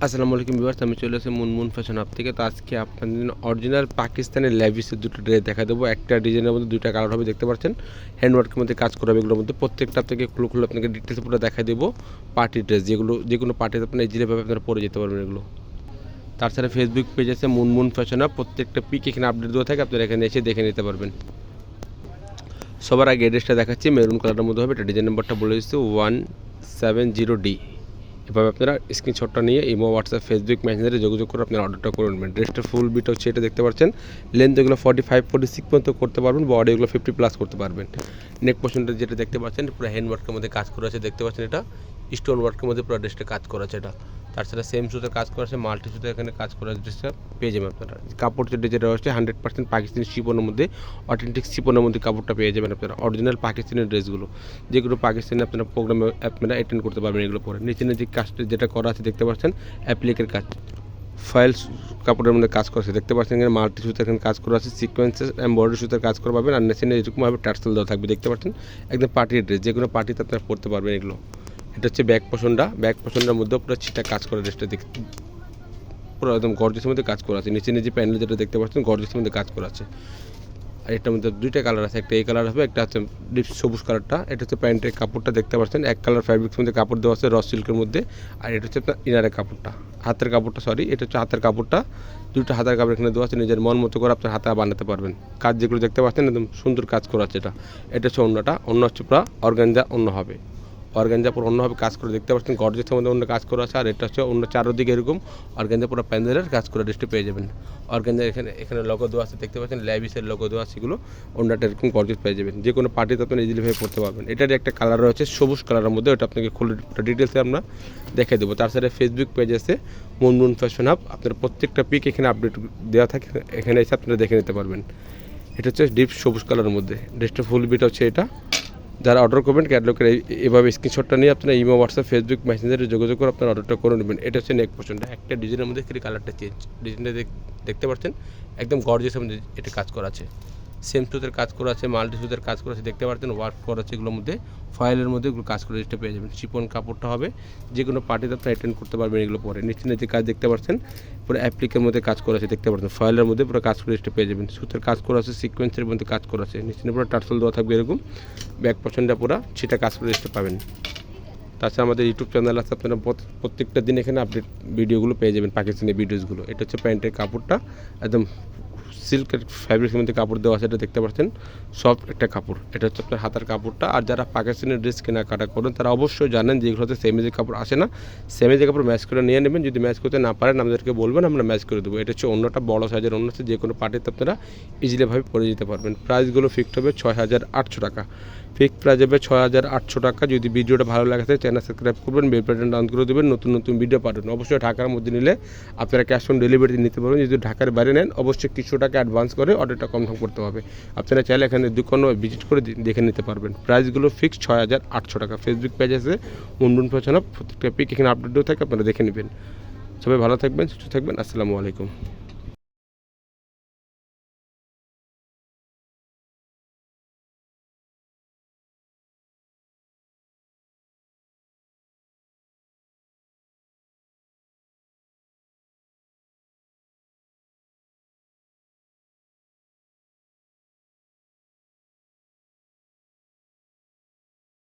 আসসালামু আলাইকুম ভিউয়ার্স, আমি চলে এসেছি মুনমুন ফ্যাশন হাব থেকে। তো আজকে আপনাদের জন্য অরিজিনাল পাকিস্তানি লেভিসের দুটো ড্রেস দেখা দেবো। একটা ডিজাইনের মধ্যে দুইটা কালার হবে, দেখতে পাচ্ছেন। হ্যান্ডওয়ার্কের মধ্যে কাজ করা হবে এগুলোর মধ্যে। প্রত্যেকটা থেকে খুলে আপনাকে ডিটেলস পুরো দেখা দেবো। পার্টি ড্রেস যেগুলো যে কোনো পার্টিতে আপনারা ইজিলিভাবে আপনারা পরে যেতে পারবেন এগুলো। তাছাড়া ফেসবুক পেজ আছে মুনমুন ফ্যাশন হাব, প্রত্যেকটা পিক এখানে আপডেট দেওয়া থাকে, আপনারা এখানে এসে দেখে নিতে পারবেন। সবার আগে ড্রেসটা দেখাচ্ছি, মেরুন কালারের মধ্যে হবে। এটা ডিজাইন নাম্বারটা বলে দিচ্ছি 170D। এভাবে আপনারা স্ক্রিনশটটা নিয়ে ইমো, হোয়াটসঅ্যাপ, ফেসবুক মেসেঞ্জারে যোগাযোগ করে আপনারা অর্ডারটা করে নেবেন। ড্রেসটার ফুল বিট হচ্ছে এটা, দেখতে পাচ্ছেন। লেন্থ এগুলো 45-46 পর্যন্ত করতে পারবেন, বডি এগুলো 50+ করতে পারবেন। নেক পোর্শনটা যেটা দেখতে পাচ্ছেন পুরো হ্যান্ডওয়ার্কের মধ্যে কাজ করা আছে, দেখতে পাচ্ছেন। এটা স্টোন ওয়ার্কের মধ্যে পুরো ড্রেসটা কাজ করা আছে। এটা তাছাড়া সেম সুতার কাজ করা আছে, মাল্টি সুতো এখানে কাজ করা ড্রেসটা পেয়ে যাবেন আপনারা। কাপড় যেটা হচ্ছে 100% পাকিস্তানি শিপনের মধ্যে, অথেন্টিক শিপনের মধ্যে কাপড়টা পেয়ে যাবেন আপনারা। অরিজিনাল পাকিস্তানি ড্রেসগুলো যেগুলো পাকিস্তানি আপনারা প্রোগ্রামে আপনারা অ্যাটেন্ড করতে পারবেন এগুলো পরে। নিচে যে কাজটা যেটা করা আছে দেখতে পাচ্ছেন, অ্যাপ্লিকের কাজ, ফয়েল কাপড়ের মধ্যে কাজ করা আছে, দেখতে পাচ্ছেন। এখানে মাল্টি সুতো এখানে কাজ করা আছে, সিকোয়েন্সেস এমব্রয়ডারি সুতার কাজ করা পাবেন। আর নিচে এরকমভাবে টার্সেল দেওয়া থাকবে, দেখতে পাচ্ছেন। একদম পার্টির ড্রেস, যে কোনো পার্টিতে আপনারা পরতে পারবেন এগুলো। এটা হচ্ছে ব্যাক পোর্শনটার মধ্যে পুরো ছিটা কাজ করা ড্রেসটা দেখতে পুরো একদম গর্জিয়াসের মধ্যে কাজ করা আছে। নিচে প্যানেল যেটা দেখতে পাচ্ছেন গর্জিয়াসের মধ্যে কাজ করা আছে। আর এটার মধ্যে দুইটা কালার আছে, একটা এই কালার হবে, একটা হচ্ছে ডিপ সবুজ কালারটা। এটা হচ্ছে প্যান্টের কাপড়টা, দেখতে পাচ্ছেন। এক কালার ফ্যাব্রিক্সের মধ্যে কাপড় দেওয়া আছে র সিল্কের মধ্যে। আর এটা হচ্ছে আপনার ইনারের কাপড়টা, হাতের কাপড়টা, এটা হচ্ছে হাতের কাপড়টা। দুটো হাতের কাপড় এখানে দেওয়া আছে, নিজের মন মতো করে আপনার হাতে বানাতে পারবেন। কাজ যেগুলো দেখতে পাচ্ছেন একদম সুন্দর কাজ করা আছে। এটা হচ্ছে অন্য হচ্ছে পুরো অর্গানজা অন্য হবে, অর্গানজা পুরো অন্যভাবে কাজ করে, দেখতে পাচ্ছেন। গর্জিয়াসের মধ্যে অন্য কাজ করা আছে। আর এটা হচ্ছে অন্য চারদিকে এরকম অর্গানজা পুরো প্যান্ডেলের কাজ করে ড্রেসটি পেয়ে যাবেন। অর্গানজা এখানে লোগো দেওয়া আছে, দেখতে পাচ্ছেন। লেভিসের লোগো দেওয়া আছে, এগুলো অন্যটা এরকম গর্জিয়াস পেয়ে যাবেন। যে কোনো পার্টিতে আপনি ইজিলিভাবে পড়তে পারবেন। এটার একটা কালার রয়েছে সবুজ কালারের মধ্যে, ওটা আপনাকে খুলে ডিটেলসে আমরা দেখে দেবো। তার সাথে ফেসবুক পেজ আছে মুনমুন ফ্যাশন হাব, আপনার প্রত্যেকটা পিক এখানে আপডেট দেওয়া থাকে, এখানে এসে আপনারা দেখে নিতে পারবেন। এটা হচ্ছে ডিপ সবুজ কালারের মধ্যে ড্রেসটা ফুল বিট হচ্ছে এটা। যারা অর্ডার করবেন ক্যাটালগের এভাবে স্ক্রিনশটটা নিয়ে আপনারা ইমো, হোয়াটসঅ্যাপ, ফেসবুক মেসেঞ্জারে যোগাযোগ করে আপনারা অর্ডারটা করে নেবেন। এটা হচ্ছে নেক পোর্শনটা, একটা ডিজাইনের মধ্যে খালি কালারটা চেঞ্জ। ডিজাইনটা দেখতে পাচ্ছেন একদম গর্জিয়াসের মধ্যে এটা কাজ করা আছে। সেম সুতের কাজ করা আছে, মাল্টি সুতের কাজ করা আছে, দেখতে পাচ্ছেন। ওয়ার্ক করা আছে এগুলোর মধ্যে, ফয়েলের মধ্যে এগুলো কাজ করে এটা পেয়ে যাবেন। চিপন কাপড়টা হবে, যে কোনো পার্টিতে আপনারা অ্যাটেন্ড করতে পারবেন এগুলো পরে। নিচে কাজ দেখতে পাচ্ছেন পুরো অ্যাপ্লিকের মধ্যে কাজ করা আছে, দেখতে পাচ্ছেন। ফয়েলের মধ্যে পুরো কাজ করে এটা পেয়ে যাবেন। সুতের কাজ করা আছে, সিকোয়েন্সের মধ্যে কাজ করা আছে। নিচে পুরো টার্সেল দেওয়া থাকবে এরকম। ব্যাক পোর্শনটা পুরো সেটা কাজ করে এটা পাবেন। তাছাড়া আমাদের ইউটিউব চ্যানেল আছে, আপনারা প্রত্যেকটা দিন এখানে আপডেট ভিডিওগুলো পেয়ে যাবেন, পাকিস্তানি ভিডিওসগুলো। এটা হচ্ছে প্যান্টের কাপড়টা, একদম সিল্কের ফ্যাব্রিক্সের মধ্যে কাপড় দেওয়া আছে, এটা দেখতে পাচ্ছেন। সফট একটা কাপড়, এটা হচ্ছে আপনার হাতার কাপড়টা। আর যারা পাকিস্তানি ড্রেস কেনাকাটা করেন তারা অবশ্যই জানেন যে এগুলোতে সেমেজের কাপড় আসে না, সেমেজের কাপড় ম্যাচ করে নিয়ে নেবেন। যদি ম্যাচ করতে না পারেন আমাদেরকে বলবেন, আমরা ম্যাচ করে দেবো। এটা হচ্ছে অন্যটা বড় সাইজের অন্য আছে, যে কোনো পার্টিতে আপনারা ইজিলিভাবে পরে যেতে পারবেন। প্রাইসগুলো ফিক্সড হবে 6,800 টাকা, ফিক্সড প্রাইস হবে 6,800 টাকা। যদি ভিডিওটা ভালো লাগে থাকে চ্যানেল সাবস্ক্রাইব করবেন, বেল বাটন অন করে দেবেন, নতুন ভিডিও পাঠাবেন। অবশ্যই ঢাকার মধ্যে নিলে আপনারা ক্যাশ অন ডেলিভারি নিতে পারবেন। যদি ঢাকার বাইরে নেন অবশ্যই কিছু টাকা অ্যাডভান্স করে অর্ডারটা কনফার্ম করতে হবে। আপনারা চাইলে এখানে দোকানে ভিজিট করে দেখে নিতে পারবেন। প্রাইসগুলো ফিক্সড 6,800 টাকা। ফেসবুক পেজ আছে মুনমুন ফ্যাশন হাব, প্রত্যেকটা পিক এখানে আপডেট থাকে, আপনারা দেখে নেবেন। সবাই ভালো থাকবেন, সুস্থ থাকবেন। আসসালামু আলাইকুম।